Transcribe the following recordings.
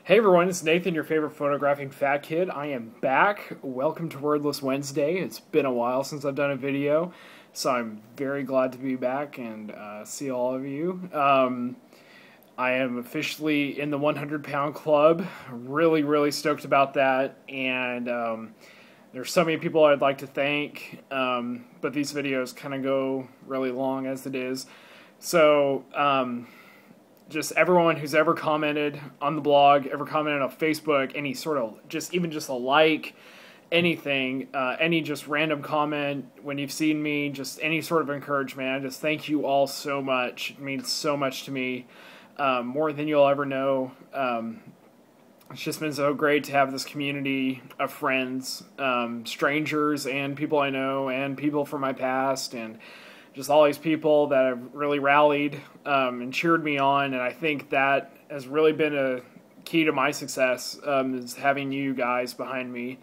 Hey everyone, it's Nathan, your favorite photographing fat kid. I am back. Welcome to Wordless Wednesday. It's been a while since I've done a video, so I'm very glad to be back and see all of you. I am officially in the 100-pound club. Really stoked about that, and there's so many people I'd like to thank, but these videos kind of go really long as it is. So, just everyone who's ever commented on the blog, ever commented on Facebook, any sort of, even just a like, anything, any just random comment when you've seen me, just any sort of encouragement, I just thank you all so much. It means so much to me, more than you'll ever know. It's just been so great to have this community of friends, strangers and people I know and people from my past, and just all these people that have really rallied and cheered me on, and I think that has really been a key to my success, is having you guys behind me,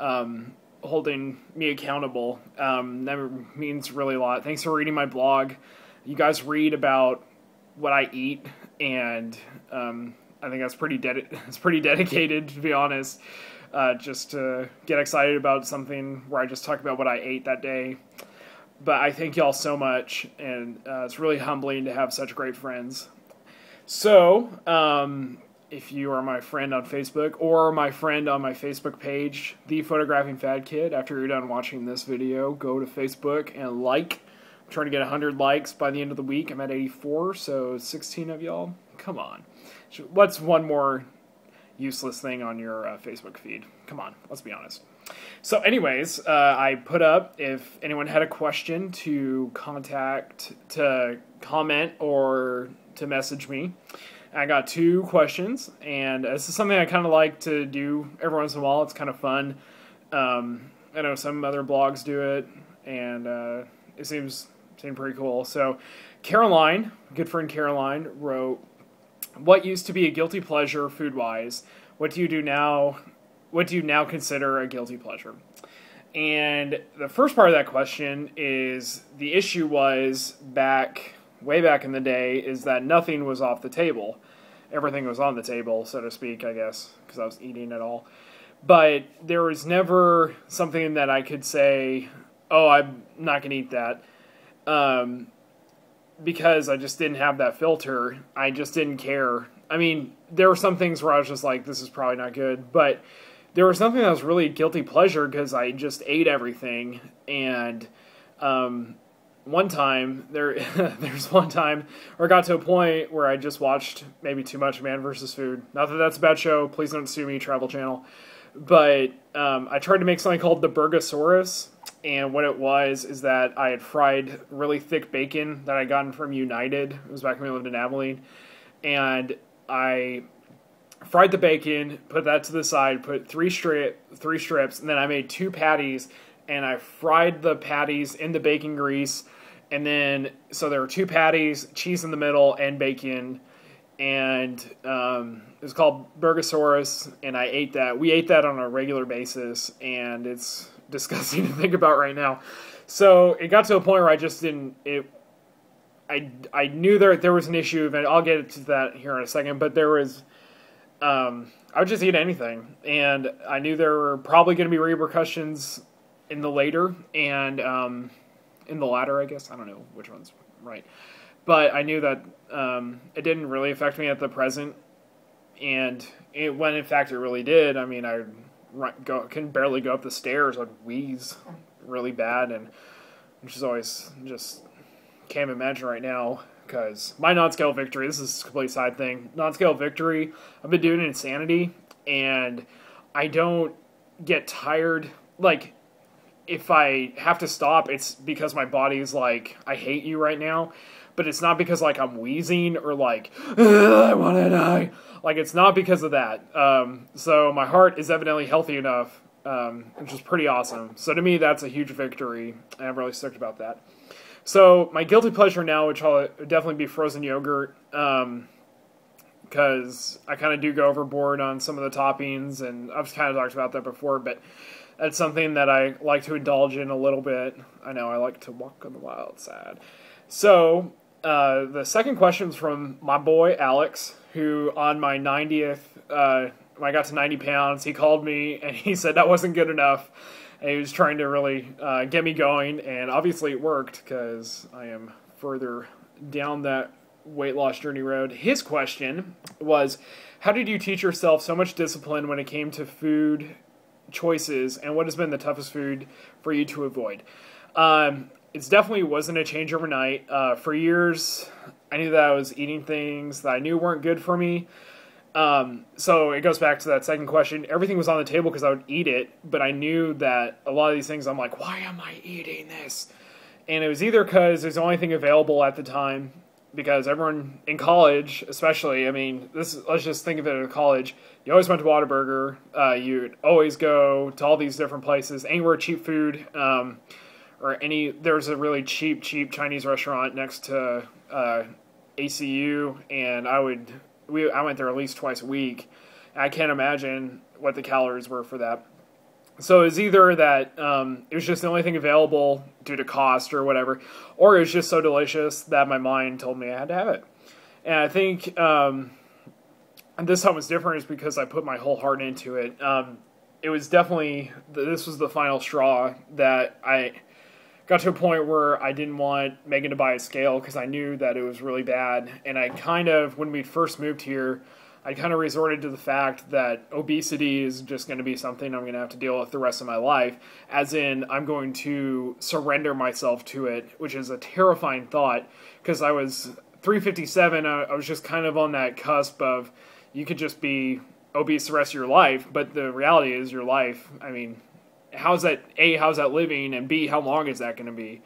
holding me accountable. That means really a lot. Thanks for reading my blog. You guys read about what I eat, and I think that's pretty dedicated, to be honest, just to get excited about something where I just talk about what I ate that day. But I thank y'all so much, and it's really humbling to have such great friends. So, if you are my friend on Facebook, or my friend on my Facebook page, The Photographing Fad Kid, after you're done watching this video, go to Facebook and like. I'm trying to get 100 likes by the end of the week. I'm at 84, so 16 of y'all. Come on. What's one more useless thing on your Facebook feed? Come on, let's be honest. So anyways, I put up if anyone had a question to comment or to message me. I got 2 questions, and this is something I kind of like to do every once in a while. It's kind of fun. I know some other blogs do it, and it seemed pretty cool. So Caroline, good friend Caroline, wrote, "What used to be a guilty pleasure food-wise? What do you now consider a guilty pleasure?" And the first part of that question is, the issue was way back in the day, is that nothing was off the table. Everything was on the table, so to speak, I guess, because I was eating it all. But there was never something that I could say, oh, I'm not going to eat that. Because I just didn't have that filter. I just didn't care. I mean, there were some things where I was just like, this is probably not good, but there was something that was really a guilty pleasure because I just ate everything. And one time, there's one time where I got to a point where I just watched maybe too much Man vs. Food. Not that that's a bad show. Please don't sue me, Travel Channel. But I tried to make something called the Burgosaurus. And what it was is that I had fried really thick bacon that I'd gotten from United. It was back when we lived in Abilene. And I fried the bacon, put that to the side, put three strips, and then I made 2 patties, and I fried the patties in the bacon grease, and then, so there were 2 patties, cheese in the middle, and bacon, and it was called Burgosaurus, and I ate that. We ate that on a regular basis, and it's disgusting to think about right now. So it got to a point where I just didn't, I knew there was an issue, and I'll get to that here in a second, but there was, I would just eat anything, and I knew there were probably going to be repercussions in the later, and in the latter, I guess. I don't know which one's right. But I knew that it didn't really affect me at the present, and when in fact it really did. I mean, I couldn't barely go up the stairs. I'd wheeze really bad, and which is always just can't imagine right now. Because my non-scale victory, this is a complete side thing, non-scale victory, I've been doing Insanity, and I don't get tired. Like, if I have to stop, it's because my body's like, I hate you right now, but it's not because, like, I'm wheezing or, like, I want to die. Like, it's not because of that. So my heart is evidently healthy enough, which is pretty awesome. So to me, that's a huge victory, and I'm really stoked about that. So my guilty pleasure now, which will definitely be frozen yogurt, because I kind of do go overboard on some of the toppings, and I've kind of talked about that before, but that's something that I like to indulge in a little bit. I know I like to walk on the wild side. So The second question is from my boy Alex, who on my 90th, when I got to 90 pounds, he called me and he said that wasn't good enough. And he was trying to really get me going, and obviously it worked because I am further down that weight loss journey road. His question was, how did you teach yourself so much discipline when it came to food choices, and what has been the toughest food for you to avoid? It definitely wasn't a change overnight. For years, I knew that I was eating things that I knew weren't good for me. So it goes back to that second question. Everything was on the table because I would eat it, but I knew that a lot of these things, I'm like, why am I eating this? And it was either because it was the only thing available at the time, because everyone in college, especially, I mean, let's just think of it in college. You always went to Whataburger. You'd always go to all these different places, anywhere cheap food, there's a really cheap Chinese restaurant next to ACU, and I went there at least twice a week. I can't imagine what the calories were for that. So it was either that it was just the only thing available due to cost or whatever, or it was just so delicious that my mind told me I had to have it. And I think this time was different is because I put my whole heart into it. It was definitely, this was the final straw that I got to a point where I didn't want Megan to buy a scale because I knew that it was really bad. And I kind of, when we first moved here, I kind of resorted to the fact that obesity is just going to be something I'm going to have to deal with the rest of my life, as in I'm going to surrender myself to it, which is a terrifying thought because I was 357. I was just kind of on that cusp of you could just be obese the rest of your life, but the reality is your life, I mean, how's that living, and B, how long is that going to be?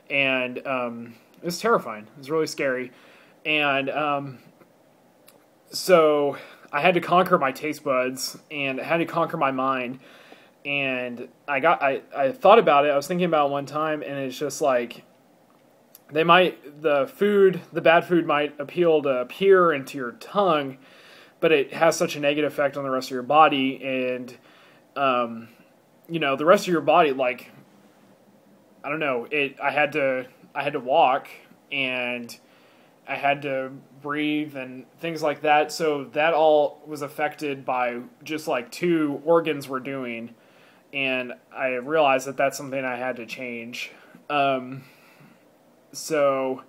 And it's terrifying. It's really scary. And so I had to conquer my taste buds, and I had to conquer my mind. And I thought about it. I was thinking about it one time, and it's just like the bad food might appeal to appear and to your tongue, but it has such a negative effect on the rest of your body. And the rest of your body, like, I don't know, I had to walk, and I had to breathe and things like that. So that all was affected by just like two organs were doing. And I realized that that's something I had to change. So,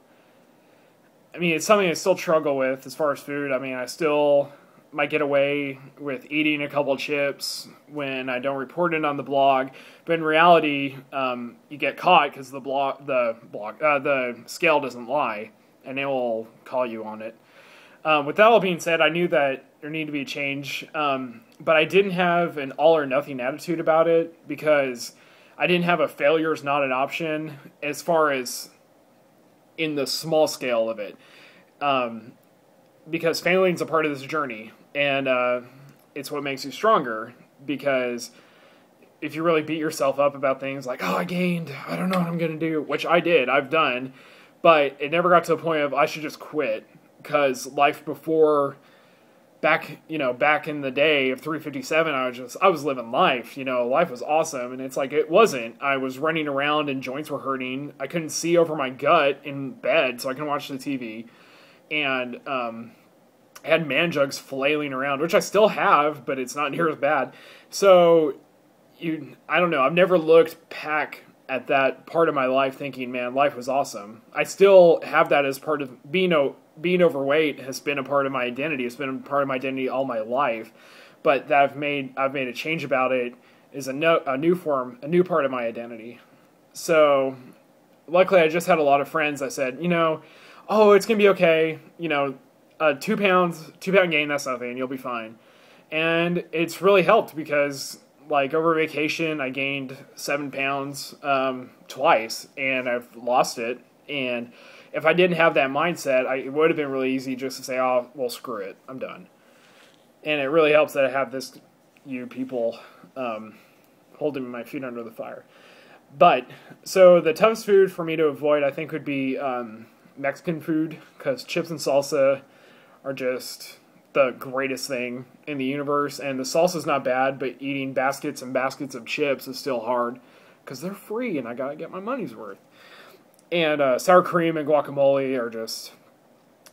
I mean, it's something I still struggle with as far as food. I mean, I still might get away with eating a couple chips when I don't report it on the blog, but in reality, you get caught because the scale doesn't lie, and it will call you on it. With that all being said, I knew that there needed to be a change, but I didn't have an all or nothing attitude about it because I didn't have a failure is not an option as far as in the small scale of it. Because failing is a part of this journey, and it's what makes you stronger, because if you really beat yourself up about things like, oh, I gained, I don't know what I'm going to do, which I did, I've done, but it never got to the point of I should just quit, because life before, back in the day of 357, I was living life, life was awesome, and it's like, it wasn't. I was running around and joints were hurting, I couldn't see over my gut in bed, so I couldn't watch the TV, and I had man jugs flailing around, which I still have, but it's not near as bad. So, I don't know, I've never looked back at that part of my life thinking, man, life was awesome. I still have that as part of being overweight has been a part of my identity. It's been a part of my identity all my life, but that I've made a change about it is a new part of my identity. So, luckily, I just had a lot of friends that said, oh, it's gonna be okay. 2 pound gain, that's nothing. You'll be fine. And it's really helped because, like, over vacation, I gained 7 pounds twice, and I've lost it. And if I didn't have that mindset, it would have been really easy just to say, oh, well, screw it. I'm done. And it really helps that I have you people holding my feet under the fire. But, so the toughest food for me to avoid, I think, would be Mexican food, because chips and salsa are just the greatest thing in the universe, and the salsa's not bad, but eating baskets and baskets of chips is still hard, because they're free, and I gotta get my money's worth. And sour cream and guacamole are just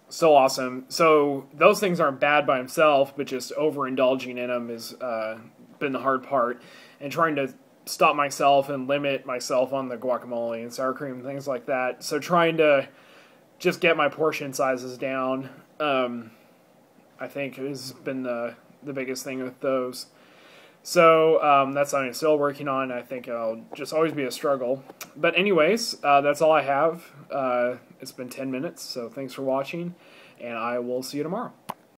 so awesome. So those things aren't bad by themselves, but just overindulging in them has been the hard part. And trying to stop myself and limit myself on the guacamole and sour cream and things like that. So trying to just get my portion sizes down, I think has been the biggest thing with those. So that's something I'm still working on. I think it'll just always be a struggle. But anyways, that's all I have. It's been 10 minutes, so thanks for watching, and I will see you tomorrow.